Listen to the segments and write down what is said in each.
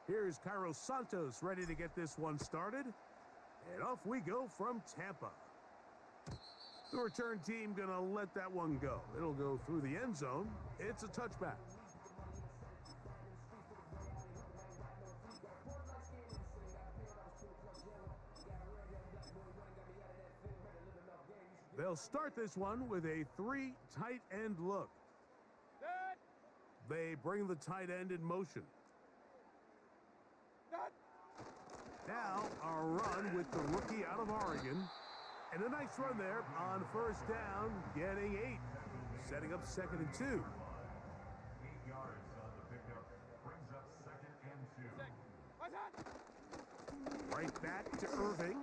Here's Cairo Santos ready to get this one started. And off we go from Tampa. The return team going to let that one go. It'll go through the end zone. It's a touchback. They'll start this one with a 3 tight end look. They bring the tight end in motion. Now a run with the rookie out of Oregon. And a nice run there on first down, getting 8. Setting up 2nd and 2. 8 yards on the pickup. Brings up 2nd and 2. Right back to Irving.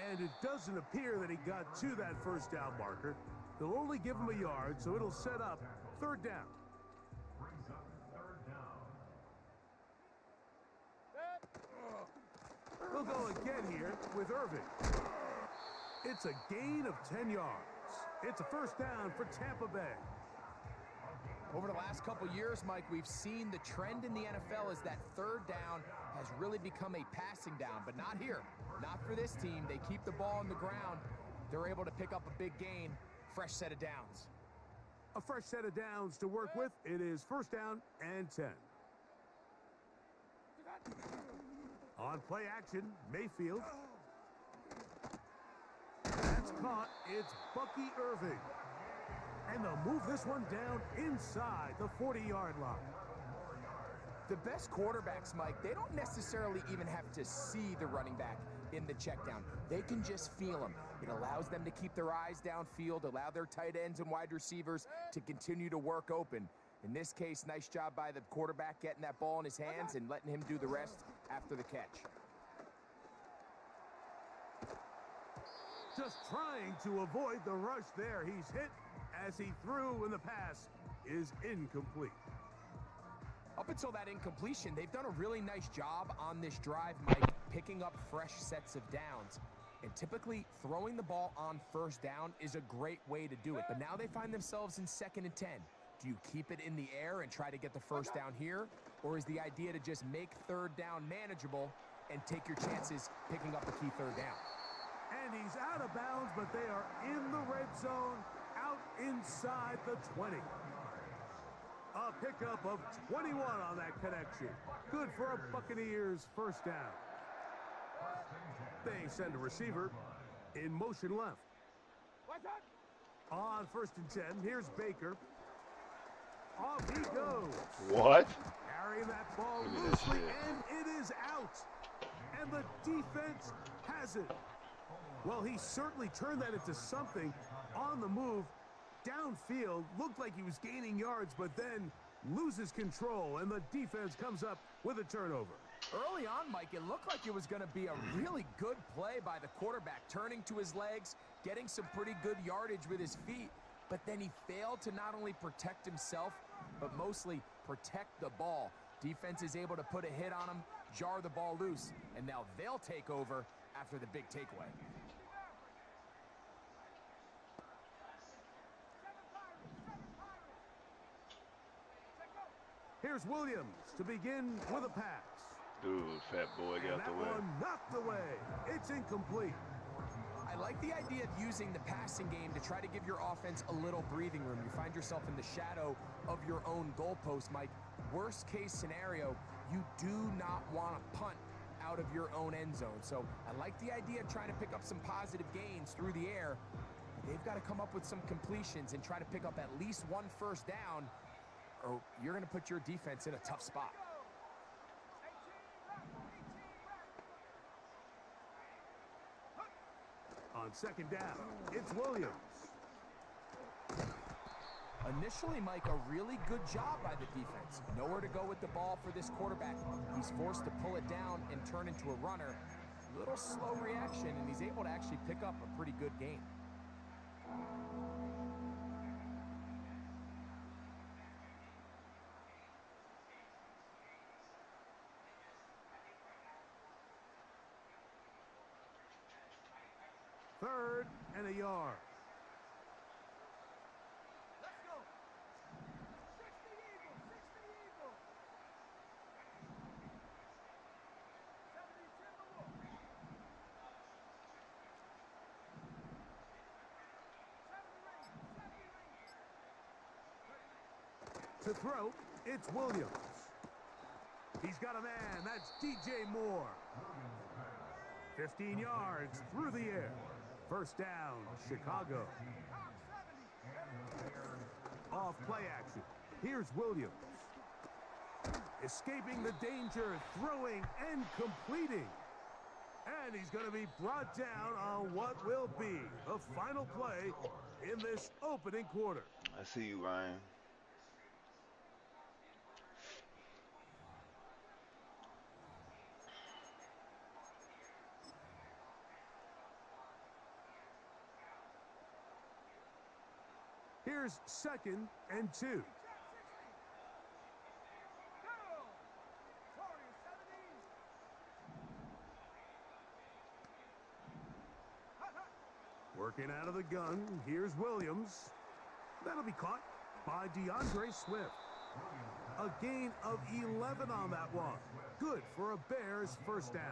And it doesn't appear that he got to that first down marker. They'll only give him a yard, so it'll set up 3rd down. Brings up 3rd down. They'll go again here with Irving. It's a gain of 10 yards. It's a 1st down for Tampa Bay. Over the last couple years, Mike, we've seen the trend in the NFL is that 3rd down has really become a passing down, but not here. Not for this team. They keep the ball on the ground. They're able to pick up a big gain. Fresh set of downs. A fresh set of downs to work with. It is 1st down and 10. On play action, Mayfield. That's caught. It's Bucky Irving. And they'll move this one down inside the 40-yard line. The best quarterbacks, Mike, they don't necessarily even have to see the running back in the check down. They can just feel him. It allows them to keep their eyes downfield, allow their tight ends and wide receivers to continue to work open. In this case, nice job by the quarterback getting that ball in his hands and letting him do the rest after the catch. Just trying to avoid the rush there. He's hit as he threw, and the pass is incomplete. Up until that incompletion, they've done a really nice job on this drive, Mike, picking up fresh sets of downs. And typically, throwing the ball on 1st down is a great way to do it. But now they find themselves in 2nd and 10. Do you keep it in the air and try to get the 1st down here? Or is the idea to just make 3rd down manageable and take your chances picking up a key 3rd down? And he's out of bounds, but they are in the red zone, out inside the 20. A pickup of 21 on that connection. Good for a Buccaneers 1st down. They send a receiver in motion left. On 1st and 10, here's Baker. Off he goes. What? Carrying that ball loosely, and it is out. And the defense has it. Well, he certainly turned that into something on the move. Downfield, looked like he was gaining yards, but then loses control, and the defense comes up with a turnover. Early on, Mike, it looked like it was going to be a really good play by the quarterback, turning to his legs, getting some pretty good yardage with his feet, but then he failed to not only protect himself, but mostly protect the ball. Defense is able to put a hit on him, jar the ball loose, and now they'll take over after the big takeaway. Here's Williams to begin with a pass. Dude, fat boy got the way. That one knocked away. It's incomplete. I like the idea of using the passing game to try to give your offense a little breathing room. You find yourself in the shadow of your own goalpost, Mike. Worst case scenario, you do not want to punt out of your own end zone. So I like the idea of trying to pick up some positive gains through the air. They've got to come up with some completions and try to pick up at least 1 1st down, or you're going to put your defense in a tough spot. On 2nd down, it's Williams. Initially, Mike, a really good job by the defense. Nowhere to go with the ball for this quarterback. He's forced to pull it down and turn into a runner. Little slow reaction, and he's able to actually pick up a pretty good gain. Third and a yard. Let's go. 60 Eagles, 60 Eagles. To throw, it's Williams. He's got a man. That's DJ Moore. 15 yards through the air. First down, Chicago. Off play action. Here's Williams. Escaping the danger, throwing and completing. And he's going to be brought down on what will be the final play in this opening quarter. I see you, Ryan. Here's 2nd and 2. Working out of the gun, here's Williams. That'll be caught by DeAndre Swift. A gain of 11 on that one. Good for a Bears first down.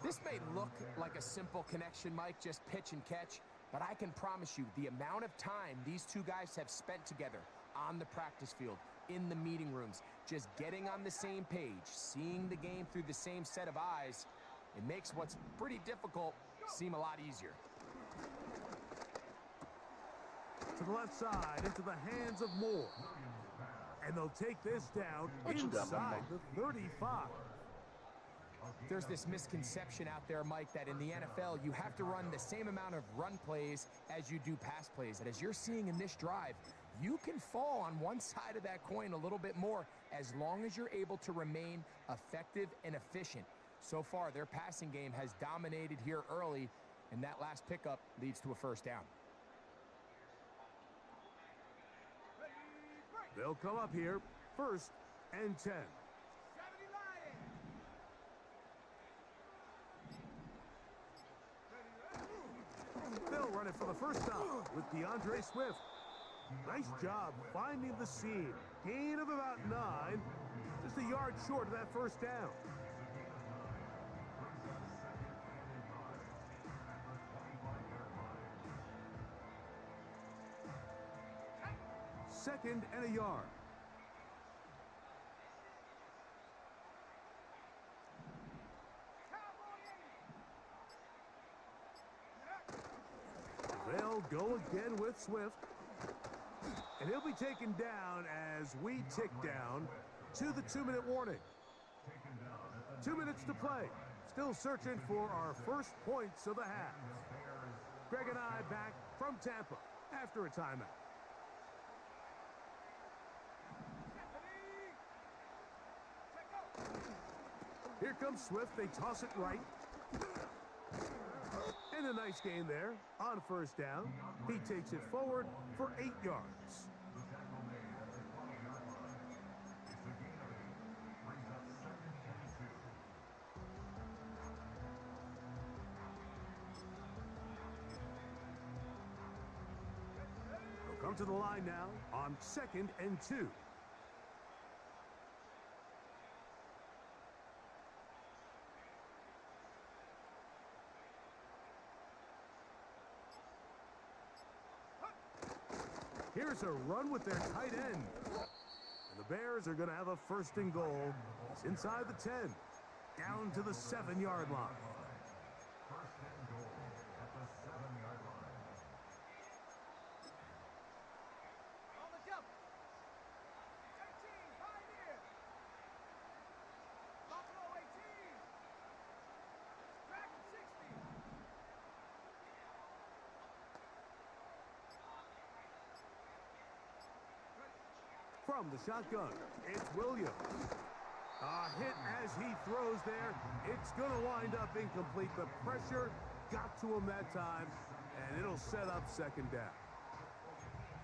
This may look like a simple connection, Mike, just pitch and catch, but I can promise you the amount of time these two guys have spent together on the practice field, in the meeting rooms, just getting on the same page, seeing the game through the same set of eyes, it makes what's pretty difficult seem a lot easier. To the left side, into the hands of Moore. And they'll take this down inside the 35. There's this misconception out there, Mike, that in the NFL, you have to run the same amount of run plays as you do pass plays. And as you're seeing in this drive, you can fall on one side of that coin a little bit more as long as you're able to remain effective and efficient. So far, their passing game has dominated here early, and that last pickup leads to a first down. They'll come up here, 1st and 10. They'll run it for the first time with DeAndre Swift. Nice job finding the seam. Gain of about 9, just a yard short of that first down. Second and a yard. They'll go again with Swift. And he'll be taken down as we tick down to the 2-minute warning. 2 minutes to play. Still searching for our first points of the half. Greg and I back from Tampa after a timeout. Here comes Swift. They toss it right. And a nice gain there on first down. He takes it forward for 8 yards. They'll come to the line now on 2nd and 2. Here's a run with their tight end. And the Bears are going to have a 1st and goal. It's inside the 10, down to the 7-yard line. First and goal at the 7-yard line. On the jump. 18, Pioneer. Buffalo 18. Dragon 60. From the shotgun, it's Williams. A hit as he throws there. It's going to wind up incomplete. The pressure got to him that time, and it'll set up 2nd down.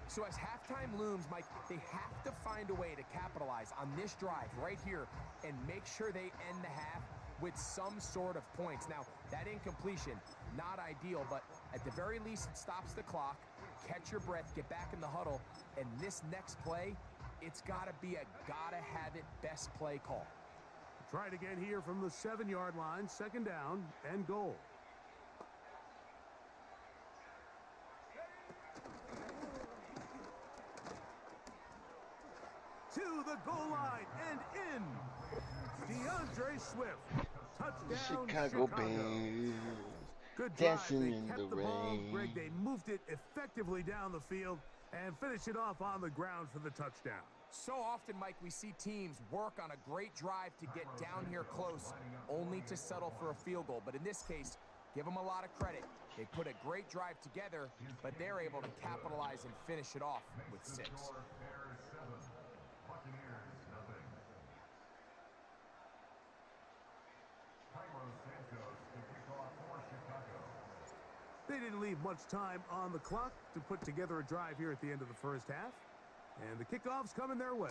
So as halftime looms, Mike, they have to find a way to capitalize on this drive right here and make sure they end the half with some sort of points. Now, that incompletion, not ideal, but at the very least, it stops the clock. Catch your breath, get back in the huddle, and this next play, it's got to be a gotta-have-it best play call. Try it again here from the 7-yard line, 2nd down and goal. to the goal line and in. DeAndre Swift. Touchdown, Chicago Chicago. Bears. Good drive. Dancing They in kept the the ball, rain. Greg. They moved it effectively down the field and finished it off on the ground for the touchdown. So often, Mike, we see teams work on a great drive to get down here close, only to settle for a field goal. But in this case, give them a lot of credit. They put a great drive together, but they're able to capitalize and finish it off with 6. Bears 7, Buccaneers nothing. Cairo Santos to kick off for Chicago. They didn't leave much time on the clock to put together a drive here at the end of the first half. And the kickoff's coming their way.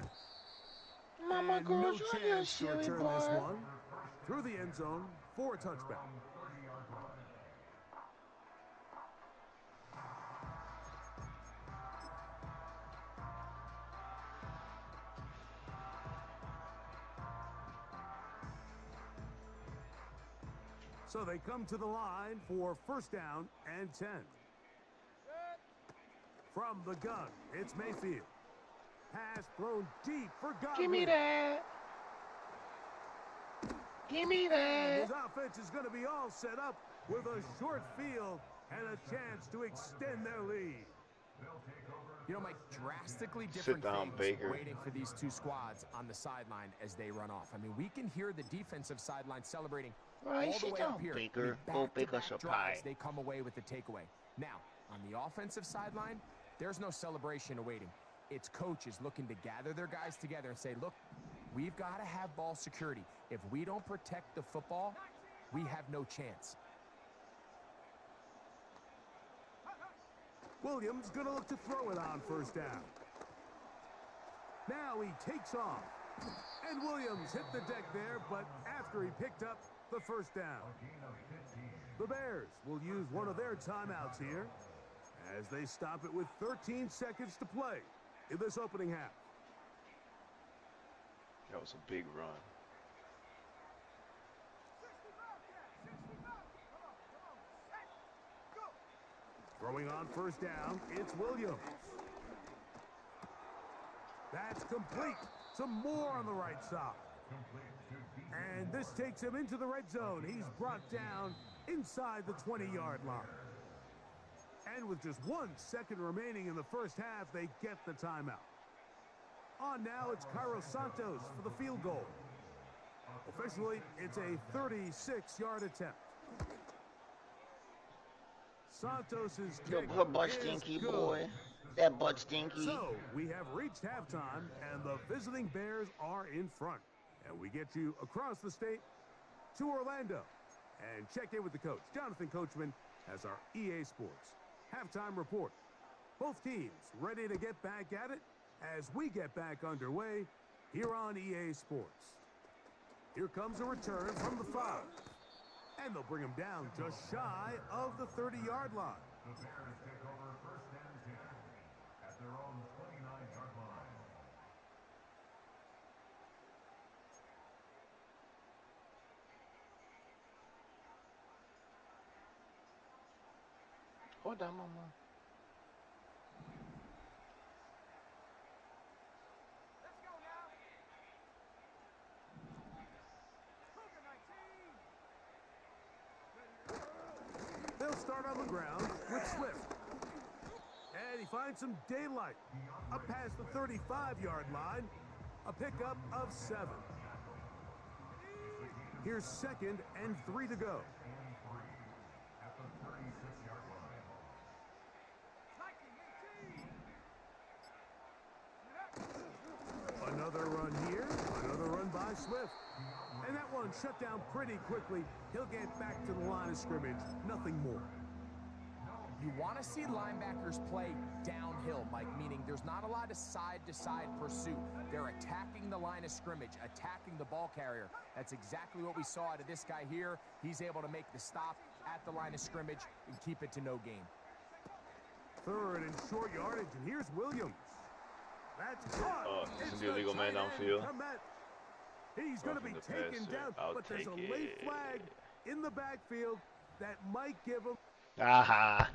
Mama And girl, no you chance to silly return boy. this one through the end zone for a touchback. 30-yard line. So they come to the line for first down and 10. From the gun, it's Mayfield. Pass thrown deep for Godwin. Give me that. Give me And that. his offense is going to be all set up with a short field and a chance to extend their lead. You know, Mike, drastically different down, things Baker. waiting for these two squads on the sideline as they run off. I mean, we can hear the defensive sideline celebrating Right, all the sit way down, up here. Baker. I mean, Go bake back-to-back us a drives, pie. they come away with the takeaway. Now, on the offensive sideline, there's no celebration awaiting. It's coaches looking to gather their guys together and say, look, we've got to have ball security. If we don't protect the football, we have no chance. Williams going to look to throw it on first down. Now he takes off. And Williams hit the deck there, but after he picked up the first down. The Bears will use one of their timeouts here as they stop it with 13 seconds to play in this opening half. That was a big run. 65, come on, set, go. Throwing on first down, it's Williams. That's complete. Some more on the right side. And this takes him into the red zone. He's brought down inside the 20-yard line. And with just 1 second remaining in the first half, they get the timeout. On now, it's Cairo Santos for the field goal. Officially, it's a 36-yard attempt. Santos's kick Your butt is stinky, good. boy. That butt stinky. So, we have reached halftime, and the visiting Bears are in front. And we get you across the state to Orlando. And check in with the coach. Jonathan Coachman has our EA Sports halftime report. Both teams ready to get back at it as we get back underway here on EA Sports. Here comes a return from the 5. And they'll bring him down just shy of the 30-yard line. The Bears take over first and 10 at their own 29-yard line. Hold on, mama. Let's go now. Cougar 19. They'll start on the ground with Swift. And he finds some daylight. Up past the 35-yard line. A pickup of 7. Here's 2nd and 3 to go. At the 36-yard line. 19, 18. Another run here. Another run by Swift. And that one shut down pretty quickly. He'll get back to the line of scrimmage. Nothing more. You want to see linebackers play downhill, Mike, meaning there's not a lot of side-to-side pursuit. They're attacking the line of scrimmage, attacking the ball carrier. That's exactly what we saw out of this guy here. He's able to make the stop at the line of scrimmage and keep it to no gain. 3rd and short yardage, and here's Williams. That's caught. Isn't It's the illegal tight man end, downfield? Komet. He's going to be Roughing the taken passer. down, I'll but there's a take late it. flag in the backfield that might give him. Aha.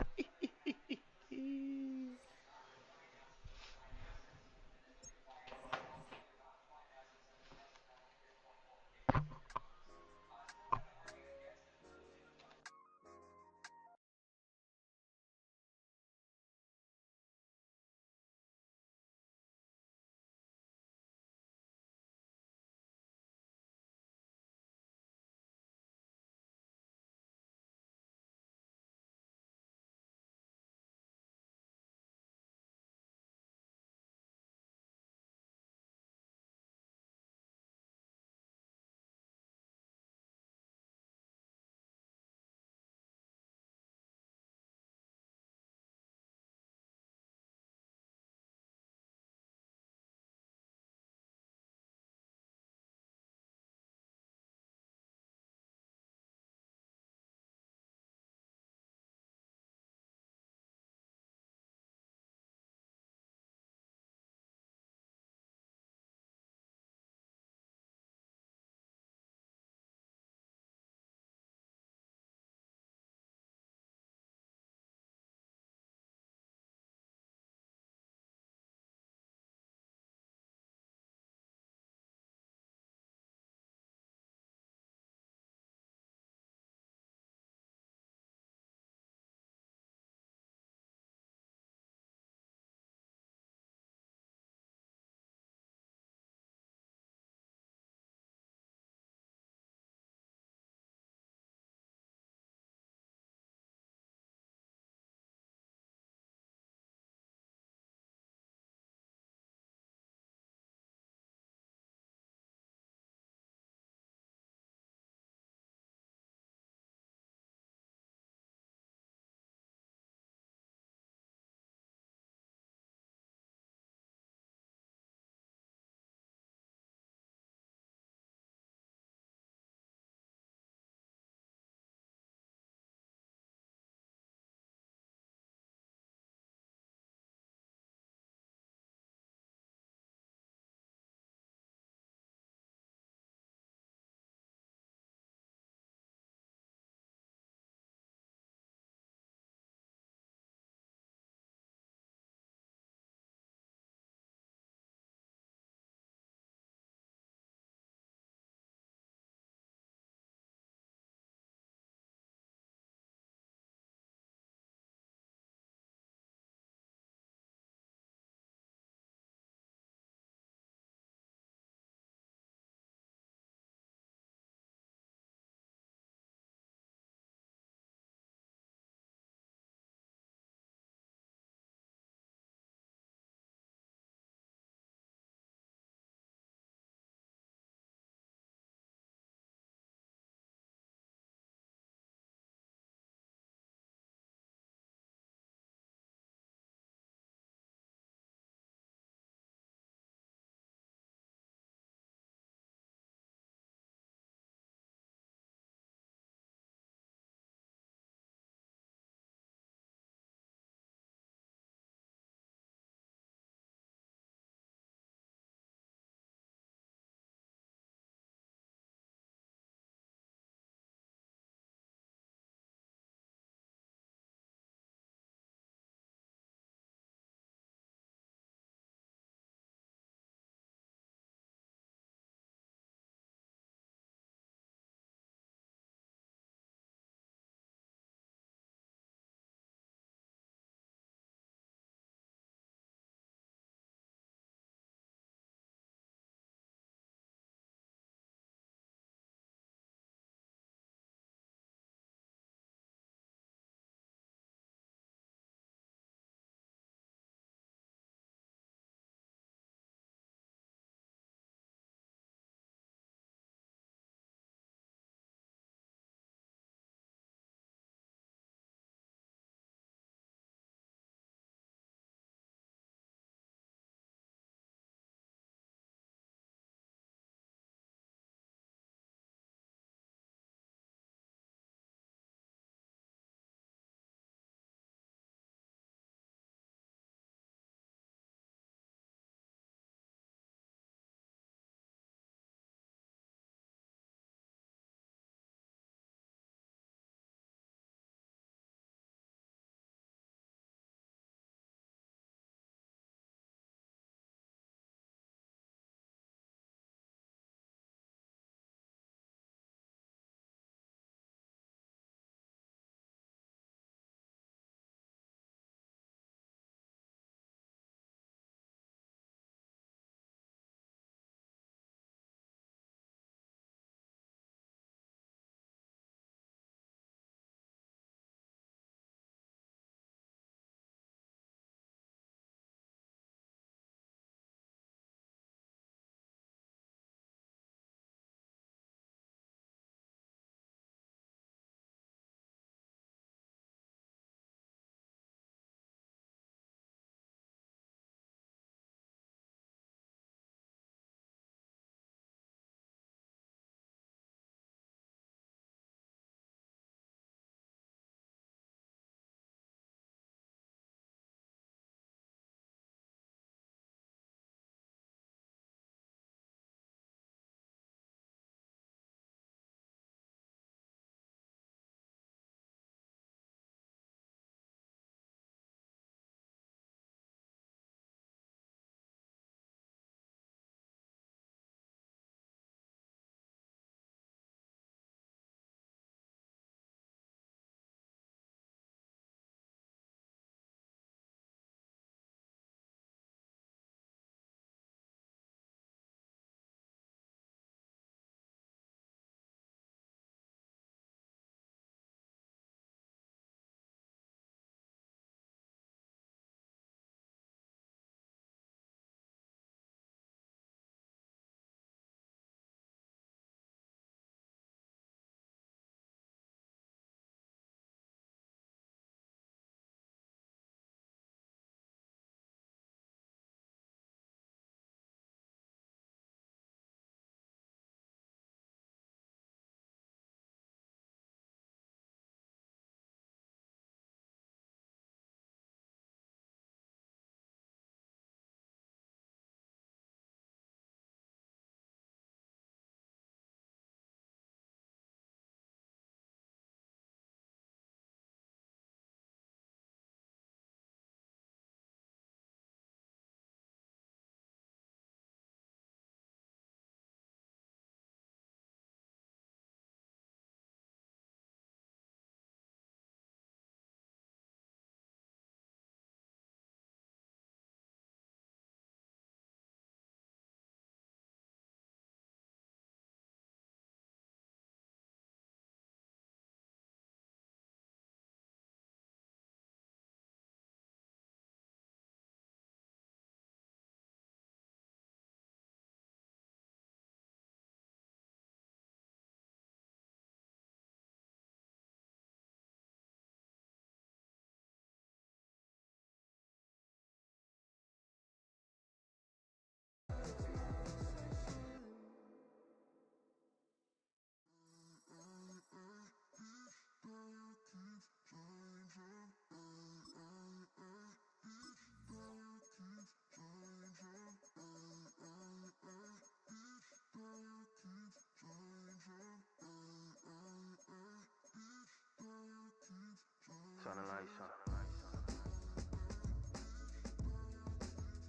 Sounding like something.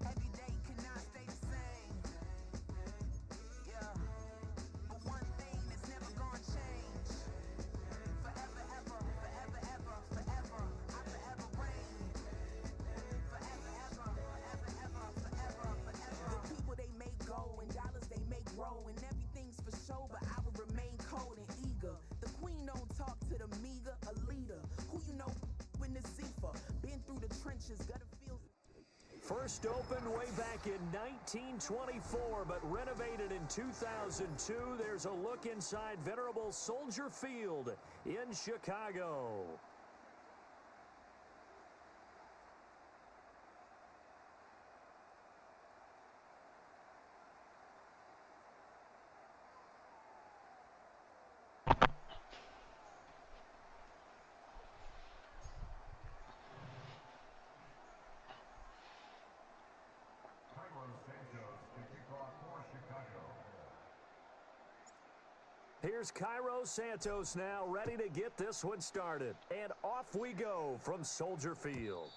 Every day cannot stay the same. Yeah. But one thing is never gonna change. Forever, ever, forever, ever, forever. I forever reign. Forever, ever, forever, ever, forever, forever. The people they make go and dollars they make grow and everything's for show, but I will remain cold and eager. The queen don't talk to the meager, a leader. Who you know in the Zephyr? Been through the trenches, gutter fields. First opened way back in 1924, but renovated in 2002. There's a look inside venerable Soldier Field in Chicago. Here's Cairo Santos now, ready to get this one started. And off we go from Soldier Field.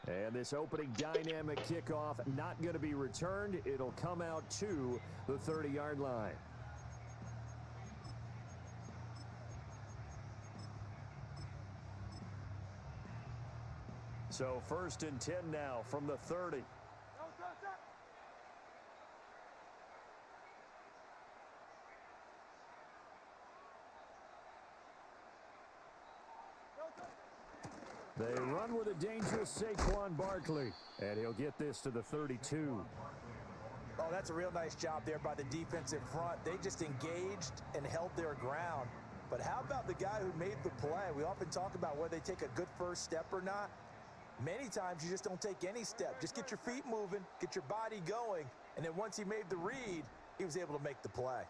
And this opening dynamic kickoff not going to be returned. It'll come out to the 30-yard line. So 1st and 10 now from the 30. They run with a dangerous Saquon Barkley, and he'll get this to the 32. Oh, that's a real nice job there by the defensive front. They just engaged and held their ground. But how about the guy who made the play? We often talk about whether they take a good first step or not. Many times you just don't take any step. Just get your feet moving, get your body going, and then once he made the read, he was able to make the play.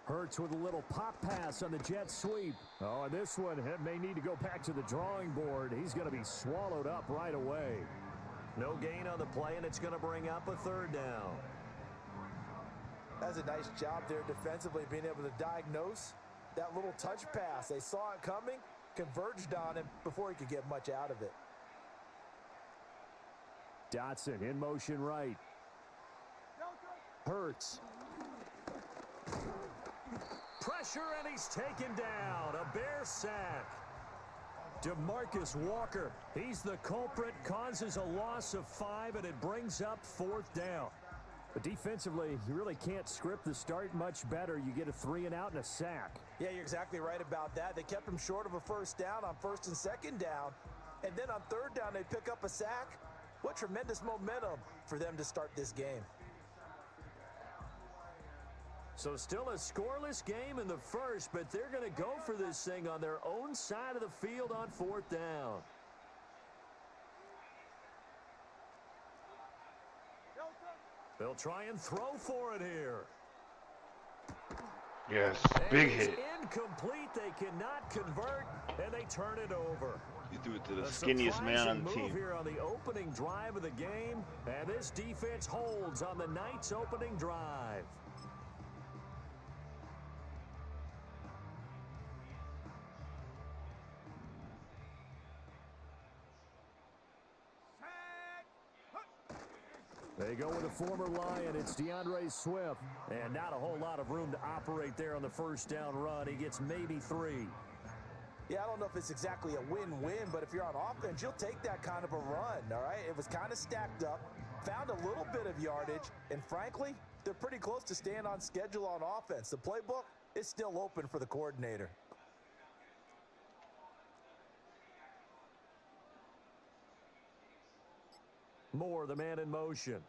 Hurts with a little pop pass on the jet sweep. Oh, and this one may need to go back to the drawing board. He's going to be swallowed up right away. No gain on the play, and it's going to bring up a 3rd down. That's a nice job there defensively, being able to diagnose that little touch pass. They saw it coming, converged on him before he could get much out of it. Dotson in motion right. Hurts. Pressure, and he's taken down. A Bear sack. DeMarcus Walker, he's the culprit, causes a loss of 5, and it brings up 4th down. But defensively, you really can't script the start much better. You get a 3 and out and a sack. Yeah, you're exactly right about that. They kept him short of a 1st down on 1st and 2nd down. And then on 3rd down, they pick up a sack. What tremendous momentum for them to start this game. So still a scoreless game in the 1st, but they're going to go for this thing on their own side of the field on 4th down. They'll try and throw for it here. Yes, And big it's hit. incomplete. They cannot convert, and they turn it over. You threw it to the A skinniest man on the surprising move team. here on the opening drive of the game, and this defense holds on the night's opening drive. They go with a former Lion. It's DeAndre Swift. And not a whole lot of room to operate there on the 1st down run. He gets maybe 3. Yeah, I don't know if it's exactly a win-win, but if you're on offense, you'll take that kind of a run, all right? It was kind of stacked up, found a little bit of yardage, and frankly, they're pretty close to staying on schedule on offense. The playbook is still open for the coordinator. Moore, the man in motion.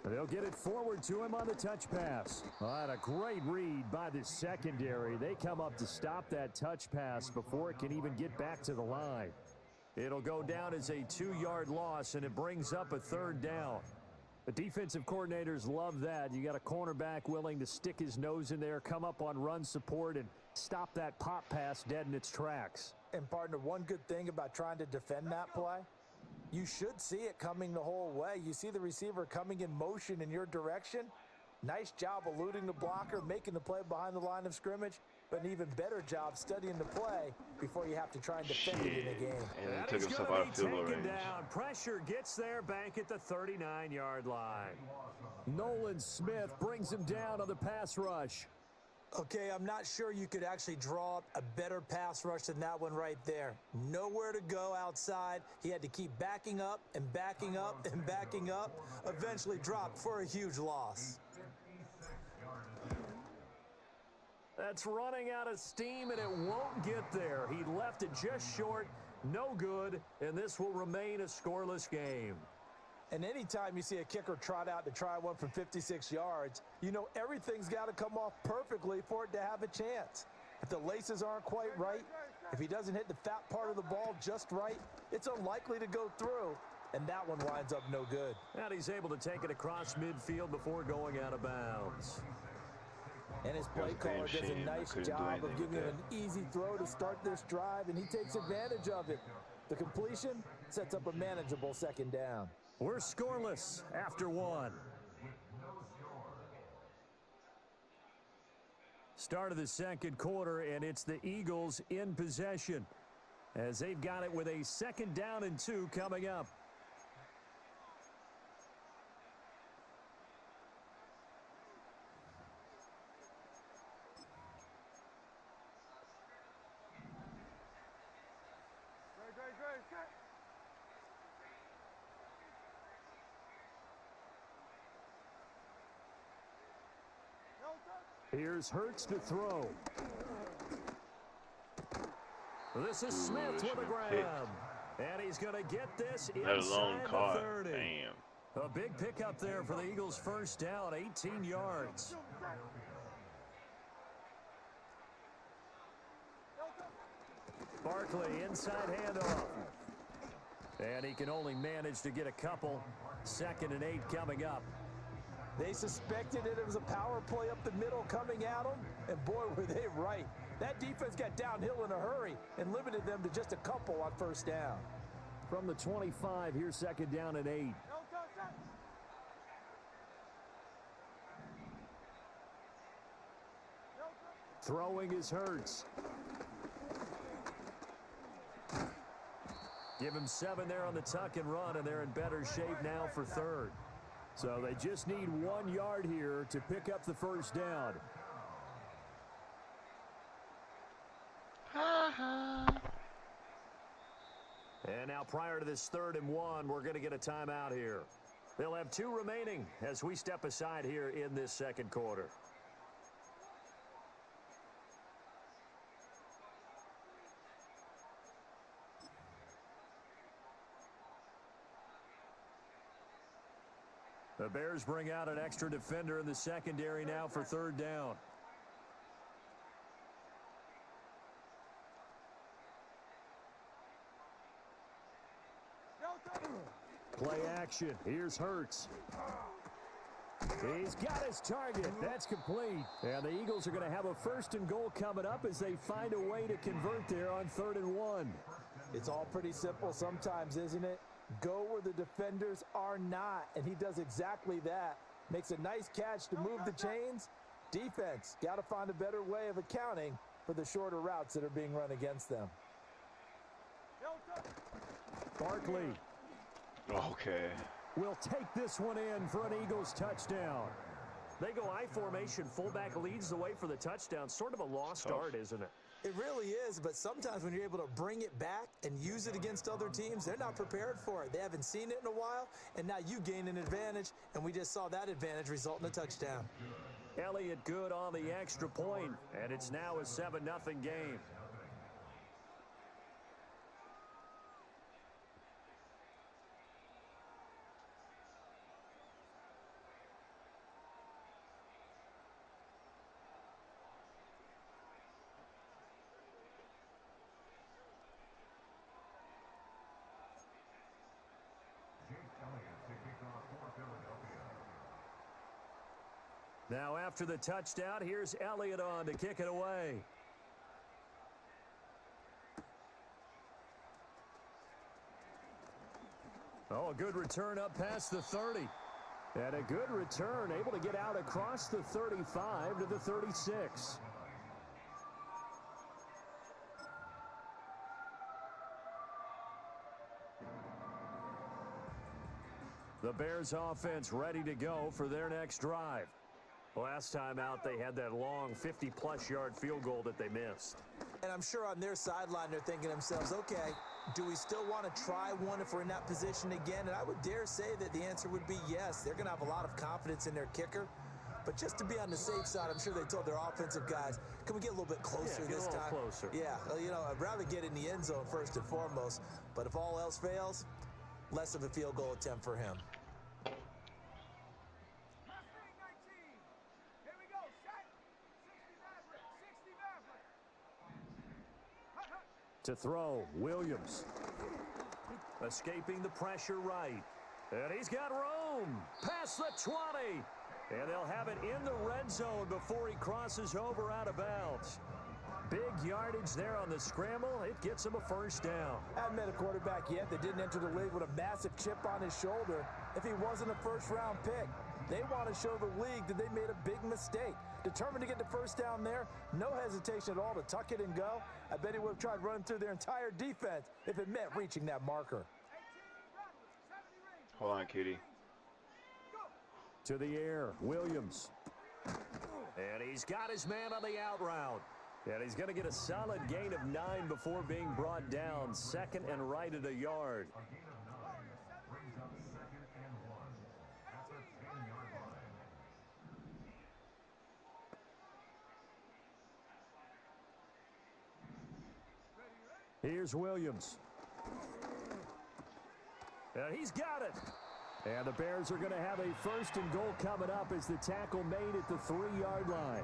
And they'll get it forward to him on the touch pass. And a great read by the secondary. They come up to stop that touch pass before it can even get back to the line. It'll go down as a 2-yard loss, and it brings up a 3rd down. The defensive coordinators love that. You got a cornerback willing to stick his nose in there, come up on run support, and stop that pop pass dead in its tracks. And, partner, one good thing about trying to defend that play, you should see it coming the whole way. You see the receiver coming in motion in your direction. Nice job eluding the blocker, making the play behind the line of scrimmage, but an even better job studying the play before you have to try and defend it in a game. And he That took is himself gonna out of be field goal taken range. down. Pressure gets there back at the 39-yard line. Nolan Smith brings him down on the pass rush. Okay, I'm not sure you could actually draw up a better pass rush than that one right there. Nowhere to go outside. He had to keep backing up and backing up and backing up. Eventually dropped for a huge loss. That's running out of steam, and it won't get there. He left it just short. No good, and this will remain a scoreless game. And anytime you see a kicker trot out to try one from 56 yards, you know everything's got to come off perfectly for it to have a chance. If the laces aren't quite right, if he doesn't hit the fat part of the ball just right, it's unlikely to go through, and that one winds up no good. And he's able to take it across midfield before going out of bounds. And his play caller does a nice job of giving him an easy throw to start this drive, and he takes advantage of it. The completion sets up a manageable second down. We're scoreless after one. Start of the second quarter, and it's the Eagles in possession as they've got it with a 2nd down and 2 coming up. Here's Hurts to throw. This is Smith with a grab. And he's going to get this inside the 30. Damn. A big pickup there for the Eagles' 1st down, 18 yards. Barkley inside handoff. And he can only manage to get a couple. 2nd and 8 coming up. They suspected it was a power play up the middle coming at them, and boy, were they right. That defense got downhill in a hurry and limited them to just a couple on 1st down. From the 25, here's 2nd down and 8. Throwing is Hurts. Give him 7 there on the tuck and run, and they're in better shape now for 3rd. So they just need 1 yard here to pick up the 1st down. And now prior to this 3rd and 1, we're going to get a timeout here. They'll have 2 remaining as we step aside here in this 2nd quarter. The Bears bring out an extra defender in the secondary now for 3rd down. Play action. Here's Hurts. He's got his target. That's complete. And the Eagles are going to have a 1st and goal coming up as they find a way to convert there on 3rd and 1. It's all pretty simple sometimes, isn't it? Go where the defenders are not, and he does exactly that. Makes a nice catch to move the chains. Defense, got to find a better way of accounting for the shorter routes that are being run against them. Barkley. Okay. Will take this one in for an Eagles touchdown. They go I formation. Fullback leads the way for the touchdown. Sort of a lost art, isn't it? It really is, but sometimes when you're able to bring it back and use it against other teams, they're not prepared for it. They haven't seen it in a while, and now you gain an advantage, and we just saw that advantage result in a touchdown. Elliott good on the extra point, and it's now a 7-0 game. Now after the touchdown, here's Elliott on to kick it away. Oh, a good return up past the 30. And a good return, able to get out across the 35 to the 36. The Bears offense ready to go for their next drive. Last time out, they had that long 50-plus yard field goal that they missed. And I'm sure on their sideline, they're thinking to themselves, okay, do we still want to try one if we're in that position again? And I would dare say that the answer would be yes. They're going to have a lot of confidence in their kicker. But just to be on the safe side, I'm sure they told their offensive guys, can we get a little bit closer this time? Closer. Yeah, well, you know, I'd rather get in the end zone first and foremost. But if all else fails, less of a field goal attempt for him. Here we go, set. 60 Maverick, 60 Maverick. Hut, hut. To throw, Williams. Escaping the pressure right. And he's got room. Past the 20. And they'll have it in the red zone before he crosses over out of bounds. Big yardage there on the scramble. It gets him a first down. Haven't met a quarterback yet that didn't enter the league with a massive chip on his shoulder if he wasn't a first-round pick. They want to show the league that they made a big mistake. Determined to get the first down there, no hesitation at all to tuck it and go. I bet he would have tried running through their entire defense if it meant reaching that marker. 18 Bradley, 70 range. Hold on, Kitty. To the air, Williams. And he's got his man on the out route. And he's going to get a solid gain of 9 before being brought down. Second and right at a yard. A gain of 9 brings up 2nd and 1 at the 10-yard line. Here's Williams. And he's got it. And the Bears are going to have a first and goal coming up as the tackle made at the 3-yard line.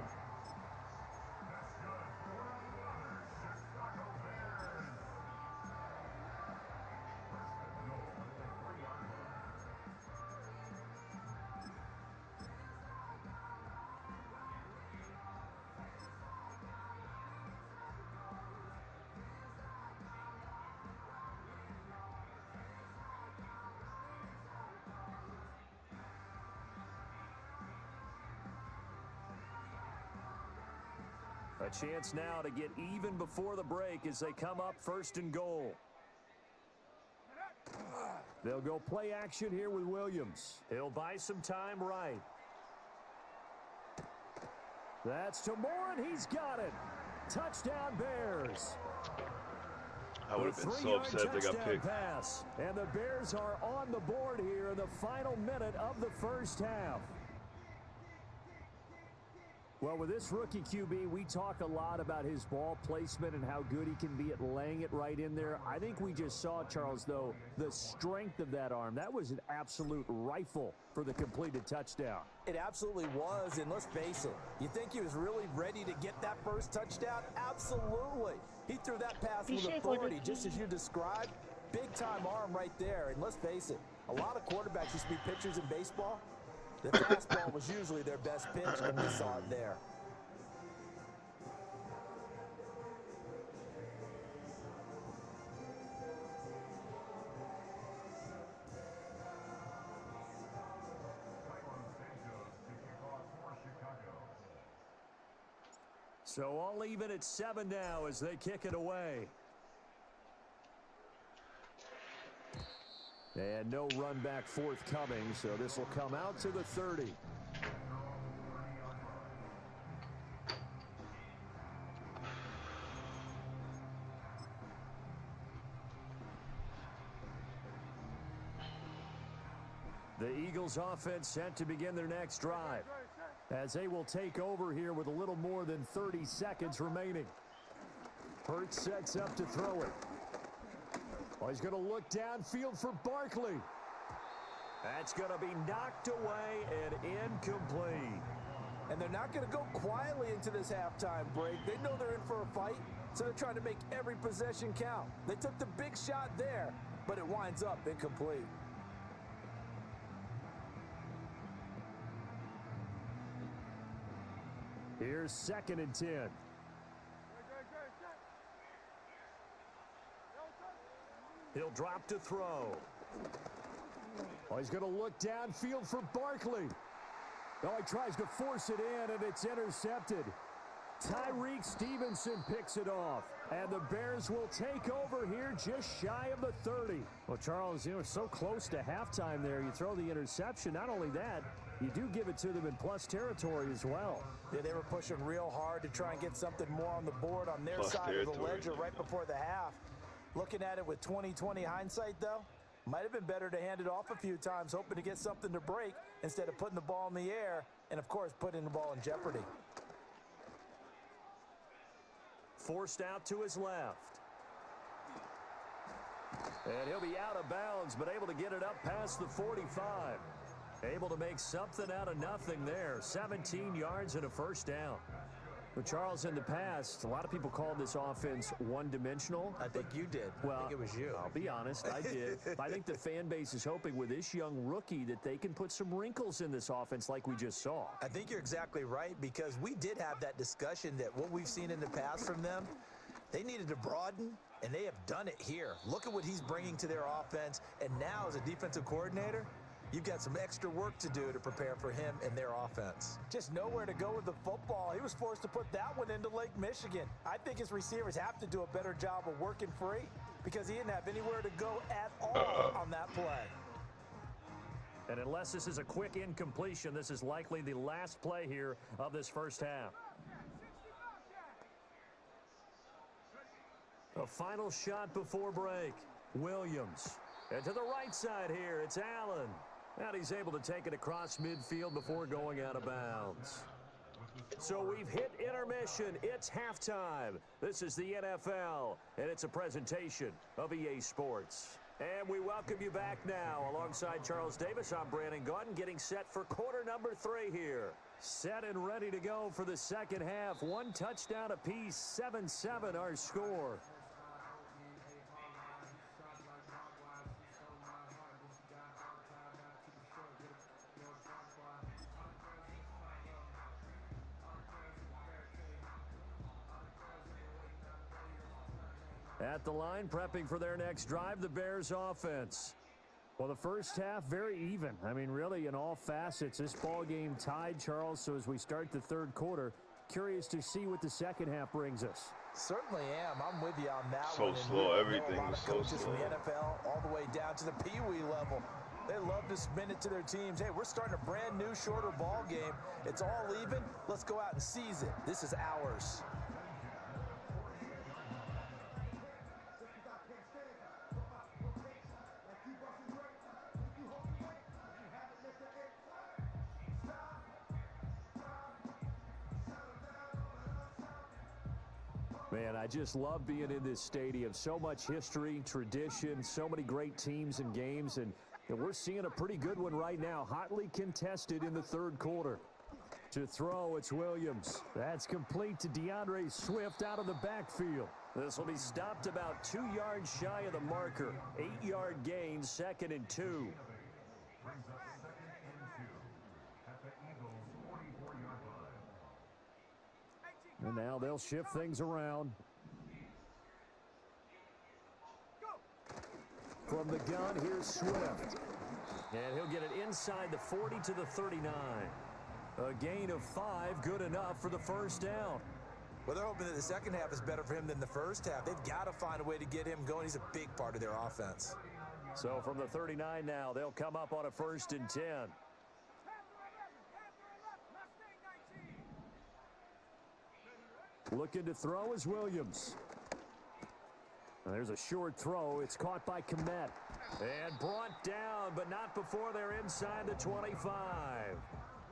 A chance now to get even before the break as they come up first and goal. They'll go play action here with Williams. He'll buy some time right. That's to Moore, and he's got it. Touchdown, Bears. I would have been so upset if they got picked. Pass. And the Bears are on the board here in the final minute of the first half. Well, with this rookie QB, we talk a lot about his ball placement and how good he can be at laying it right in there. I think we just saw, Charles, though, the strength of that arm. That was an absolute rifle for the completed touchdown. It absolutely was, and let's face it, you think he was really ready to get that first touchdown? Absolutely. He threw that pass with authority, just as you described. Big-time arm right there, and let's face it, a lot of quarterbacks used to be pitchers in baseball. The fastball was usually their best pitch, and we saw it there. So all even at 7 now as they kick it away. And no run back forthcoming, so this will come out to the 30. The Eagles offense set to begin their next drive as they will take over here with a little more than 30 seconds remaining. Hurts sets up to throw it. Oh, he's going to look downfield for Barkley. That's going to be knocked away and incomplete. And they're not going to go quietly into this halftime break. They know they're in for a fight, so they're trying to make every possession count. They took the big shot there, but it winds up incomplete. Here's 2nd and 10. He'll drop to throw. Oh, he's going to look downfield for Barkley. Oh, he tries to force it in, and it's intercepted. Tyreek Stevenson picks it off, and the Bears will take over here just shy of the 30. Well, Charles, so close to halftime there. You throw the interception. Not only that, you do give it to them in plus territory as well. Yeah, they were pushing real hard to try and get something more on the board on their side of the ledger right before the half. Looking at it with 20/20 hindsight, though, might have been better to hand it off a few times, hoping to get something to break instead of putting the ball in the air and, of course, putting the ball in jeopardy. Forced out to his left. And he'll be out of bounds, but able to get it up past the 45. Able to make something out of nothing there. 17 yards and a first down. Well, Charles, in the past, a lot of people called this offense one-dimensional. I think you did. Well, I think it was you. I'll be honest, I did. I think the fan base is hoping with this young rookie that they can put some wrinkles in this offense like we just saw. I think you're exactly right, because we did have that discussion that what we've seen in the past from them, they needed to broaden, and they have done it here. Look at what he's bringing to their offense, and now as a defensive coordinator, you've got some extra work to do to prepare for him and their offense. Just nowhere to go with the football. He was forced to put that one into Lake Michigan. I think his receivers have to do a better job of working free, because he didn't have anywhere to go at all on that play. And unless this is a quick incompletion, this is likely the last play here of this first half. A final shot before break. Williams. And to the right side here, it's Allen. And he's able to take it across midfield before going out of bounds. So we've hit intermission. It's halftime. This is the NFL, and it's a presentation of EA Sports. And we welcome you back now. Alongside Charles Davis, I'm Brandon God, getting set for quarter number 3 here. Set and ready to go for the second half. One touchdown apiece, 7-7 our score. At the line, prepping for their next drive, the Bears offense. Well, the first half, very even. I mean, really, in all facets, this ball game tied, Charles. So as we start the third quarter, curious to see what the second half brings us. Certainly am. I'm with you on that So one. slow. Everything was so Coaches slow. from the NFL all the way down to the Pee-wee level. They love to spin it to their teams. Hey, we're starting a brand new, shorter ball game. It's all even. Let's go out and seize it. This is ours. Man, I just love being in this stadium. So much history, tradition, so many great teams and games, and we're seeing a pretty good one right now. Hotly contested in the third quarter. To throw, it's Williams. That's complete to DeAndre Swift out of the backfield. This will be stopped about 2 yards shy of the marker. 8-yard gain, 2nd and 2. Brings up 2nd and 2 at the Eagles' 44-yard line. And now they'll shift things around. From the gun, here's Swift. And he'll get it inside the 40 to the 39. A gain of 5, good enough for the first down. Well, they're hoping that the second half is better for him than the first half. They've got to find a way to get him going. He's a big part of their offense. So from the 39 now, they'll come up on a 1st and 10. Looking to throw is Williams. There's a short throw. It's caught by Kmet. And brought down, but not before they're inside the 25.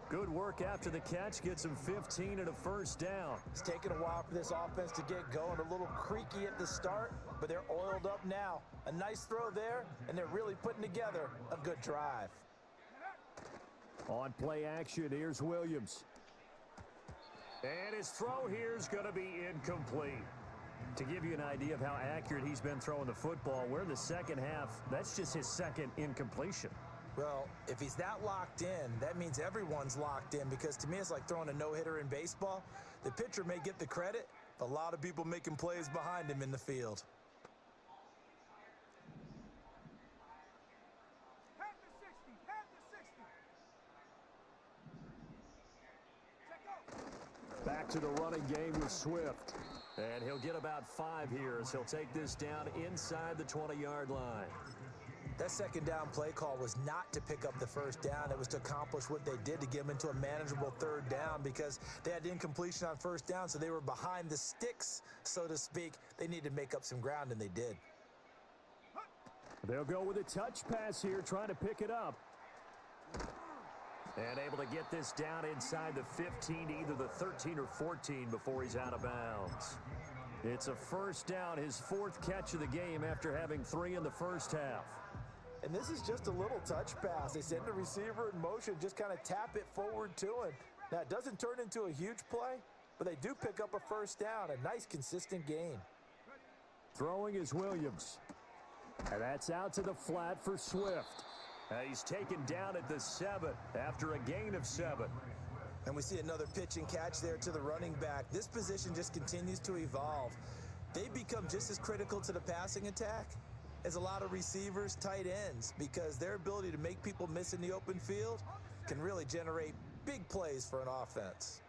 Good work after the catch. Gets him 15 and a first down. It's taken a while for this offense to get going. A little creaky at the start, but they're oiled up now. A nice throw there, and they're really putting together a good drive. On play action, here's Williams. And his throw here is going to be incomplete. To give you an idea of how accurate he's been throwing the football, we're in the second half. That's just his 2nd incompletion. Well, if he's that locked in, that means everyone's locked in, because to me it's like throwing a no-hitter in baseball. The pitcher may get the credit, but a lot of people making plays behind him in the field. to the running game with Swift. And he'll get about 5 here as he'll take this down inside the 20-yard line. That second down play call was not to pick up the first down. It was to accomplish what they did to get them into a manageable third down because they had incompletion on first down, so they were behind the sticks, so to speak. They needed to make up some ground, and they did. They'll go with a touch pass here, trying to pick it up. And able to get this down inside the 15 to either the 13 or 14 before he's out of bounds. It's a first down, his 4th catch of the game after having 3 in the first half. And this is just a little touch pass. They send the receiver in motion, just kind of tap it forward to him. Now, it doesn't turn into a huge play, but they do pick up a first down. A nice, consistent gain. Throwing is Williams. And that's out to the flat for Swift. He's taken down at the 7 after a gain of 7. And we see another pitch and catch there to the running back. This position just continues to evolve. They become just as critical to the passing attack as a lot of receivers, tight ends, because their ability to make people miss in the open field can really generate big plays for an offense.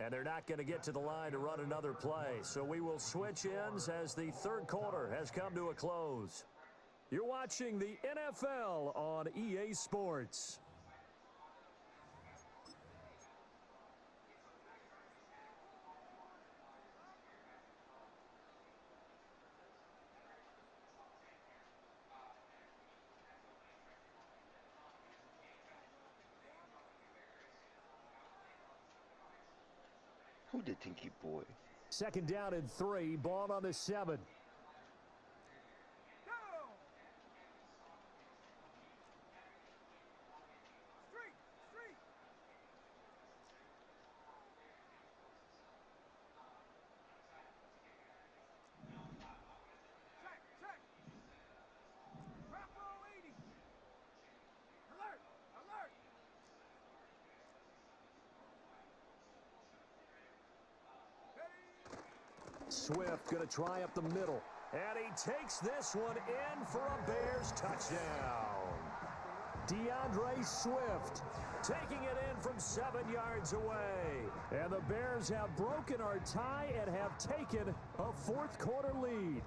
And they're not going to get to the line to run another play, so we will switch ends as the third quarter has come to a close. You're watching the NFL on EA Sports. Who did Stankkyboi? Second down and 3, ball on the 7. Swift going to try up the middle. And he takes this one in for a Bears touchdown. DeAndre Swift taking it in from 7 yards away. And the Bears have broken our tie and have taken a fourth-quarter lead.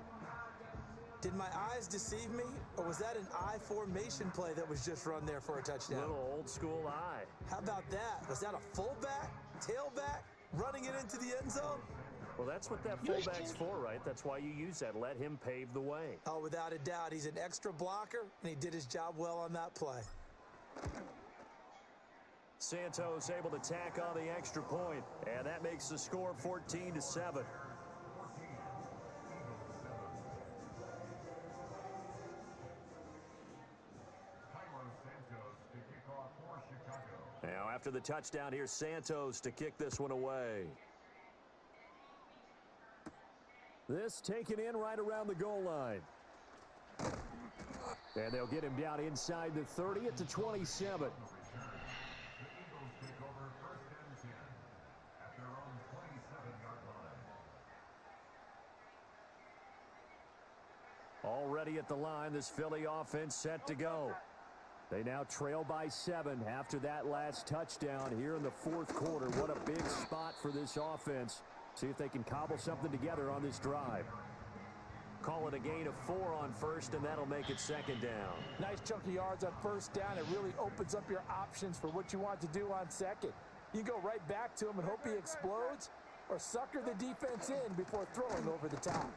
Did my eyes deceive me, or was that an I formation play that was just run there for a touchdown? Little old-school eye. How about that? Was that a fullback, tailback, running it into the end zone? Well, that's what that fullback's for, right? That's why you use that. Let him pave the way. Oh, without a doubt. He's an extra blocker, and he did his job well on that play. Santos able to tack on the extra point, and that makes the score 14-7. Now, after the touchdown, here's Santos to kick this one away. This taken in right around the goal line. And they'll get him down inside the 30 at the 27. Already at the line, this Philly offense set to go. They now trail by 7 after that last touchdown here in the fourth quarter. What a big spot for this offense. See if they can cobble something together on this drive. Call it a gain of 4 on first, and that'll make it second down. Nice chunk of yards on first down. It really opens up your options for what you want to do on second. You go right back to him and hope he explodes, or sucker the defense in before throwing over the top.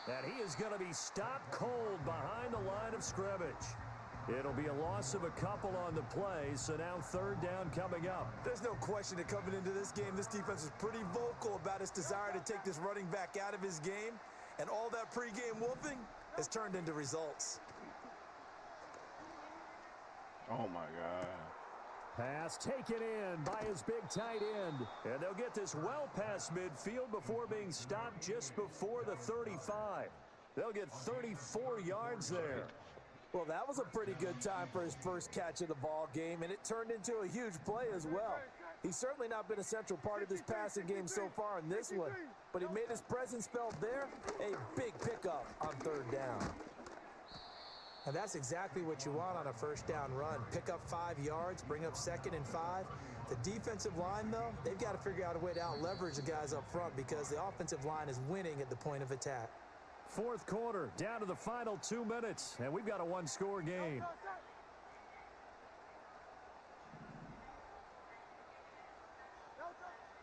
And he is going to be stopped cold behind the line of scrimmage. It'll be a loss of a couple on the play, so now third down coming up. There's no question that coming into this game, this defense is pretty vocal about its desire to take this running back out of his game, and all that pregame wolfing has turned into results. Oh, my God. Pass taken in by his big tight end. And they'll get this well past midfield before being stopped just before the 35. They'll get 34 yards there. Well, that was a pretty good time for his first catch of the ball game, and it turned into a huge play as well. He's certainly not been a central part of this passing game so far in this one, but he made his presence felt there. A big pickup on third down. And that's exactly what you want on a first down run. Pick up 5 yards, bring up 2nd and 5. The defensive line, though, they've got to figure out a way to out-leverage the guys up front because the offensive line is winning at the point of attack. Fourth quarter, down to the final 2 minutes, and we've got a one-score game.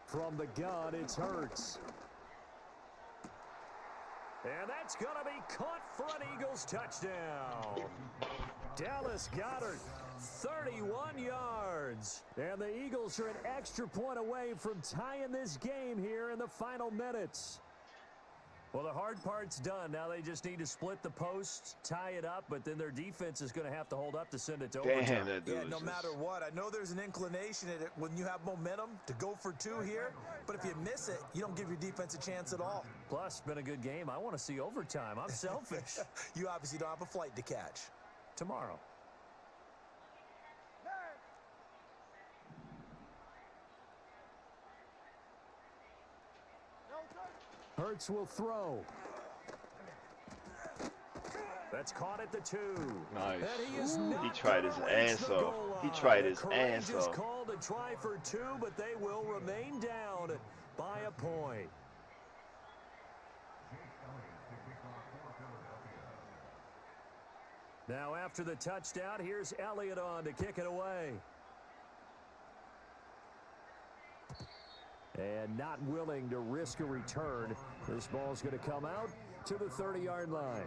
From the gun, it's Hurts. And that's going to be caught for an Eagles touchdown. Dallas Goedert, 31 yards. And the Eagles are an extra point away from tying this game here in the final minutes. Well, the hard part's done. Now they just need to split the posts, tie it up, but then their defense is going to have to hold up to send it to overtime. Yeah, no matter what. I know there's an inclination in it when you have momentum to go for 2 here, but if you miss it, you don't give your defense a chance at all. Plus, it's been a good game. I want to see overtime. I'm selfish. You obviously don't have a flight to catch. Tomorrow. Hurts will throw. That's caught at the 2. Nice. He tried his ass off. He tried his ass off. Called to try for 2, but they will remain down by a point. Now after the touchdown, here's Elliott on to kick it away. And not willing to risk a return. This ball's going to come out to the 30-yard line.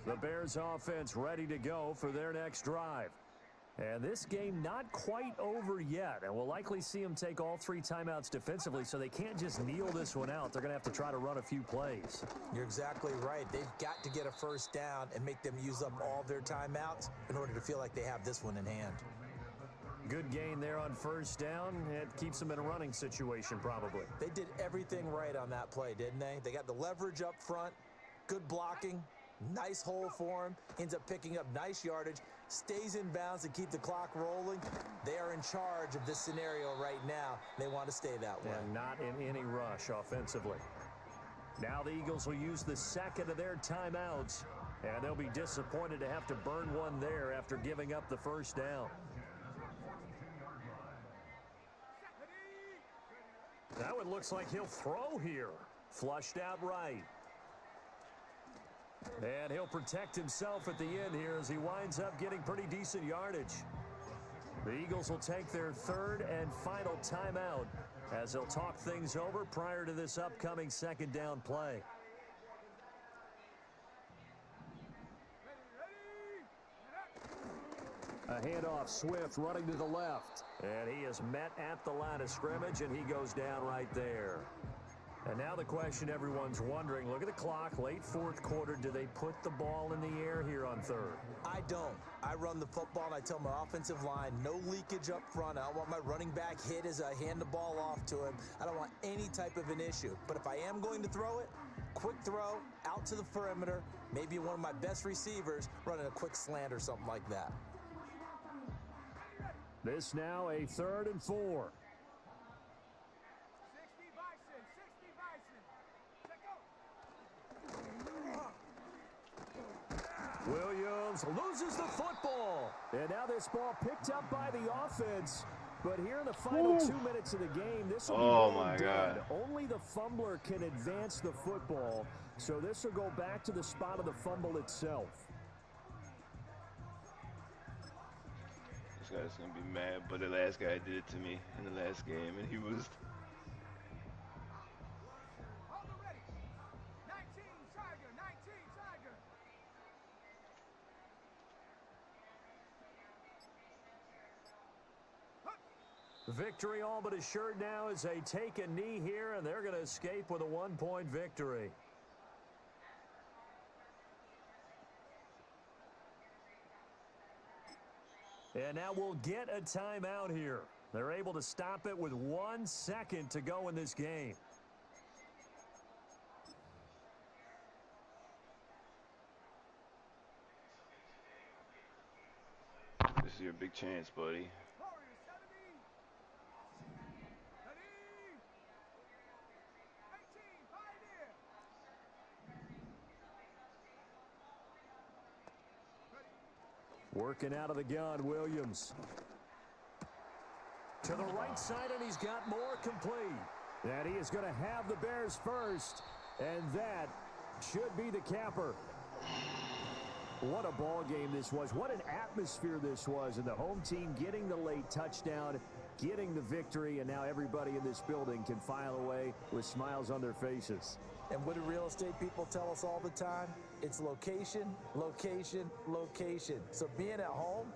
The Bears offense ready to go for their next drive. And this game not quite over yet. And we'll likely see them take all 3 timeouts defensively, so they can't just kneel this one out. They're going to have to try to run a few plays. You're exactly right. They've got to get a first down and make them use up all their timeouts in order to feel like they have this one in hand. Good gain there on first down. It keeps them in a running situation probably. They did everything right on that play, didn't they? They got the leverage up front, good blocking, nice hole for him, ends up picking up nice yardage, stays in bounds to keep the clock rolling. They are in charge of this scenario right now. They want to stay that way. And not in any rush offensively. Now the Eagles will use the second of their timeouts, and they'll be disappointed to have to burn one there after giving up the first down. That one looks like he'll throw here. Flushed out right. And he'll protect himself at the end here as he winds up getting pretty decent yardage. The Eagles will take their 3rd and final timeout as they'll talk things over prior to this upcoming 2nd down play. A handoff, Swift running to the left. And he is met at the line of scrimmage, and he goes down right there. And now the question everyone's wondering, look at the clock, late 4th quarter, do they put the ball in the air here on 3rd? I don't. I run the football, and I tell my offensive line, no leakage up front. I don't want my running back hit as I hand the ball off to him. I don't want any type of an issue. But if I am going to throw it, quick throw, out to the perimeter, maybe one of my best receivers running a quick slant or something like that. This now a 3rd and 4. Williams loses the football. And now this ball picked up by the offense. But here in the final 2 minutes of the game, this will be my God. Only the fumbler can advance the football. So this will go back to the spot of the fumble itself. This guy's going to be mad, but the last guy did it to me in the last game, and he was... Victory all but assured now as they take a knee here, and they're going to escape with a 1-point victory. And now we'll get a timeout here. They're able to stop it with 1 second to go in this game. This is your big chance, buddy. Working out of the gun, Williams. To the right side, and he's got more complete. And he is going to have the Bears first. And that should be the capper. What a ball game this was. What an atmosphere this was. And the home team getting the late touchdown, getting the victory, and now everybody in this building can file away with smiles on their faces. And what do real estate people tell us all the time? It's location, location, location. So being at home,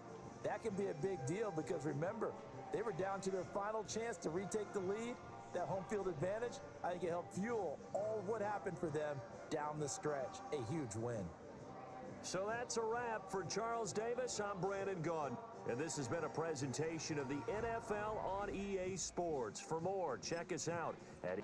that can be a big deal because remember, they were down to their final chance to retake the lead. That home field advantage, I think it helped fuel all of what happened for them down the stretch. A huge win. So that's a wrap for Charles Davis. I'm Madden God. And this has been a presentation of the NFL on EA Sports. For more, check us out at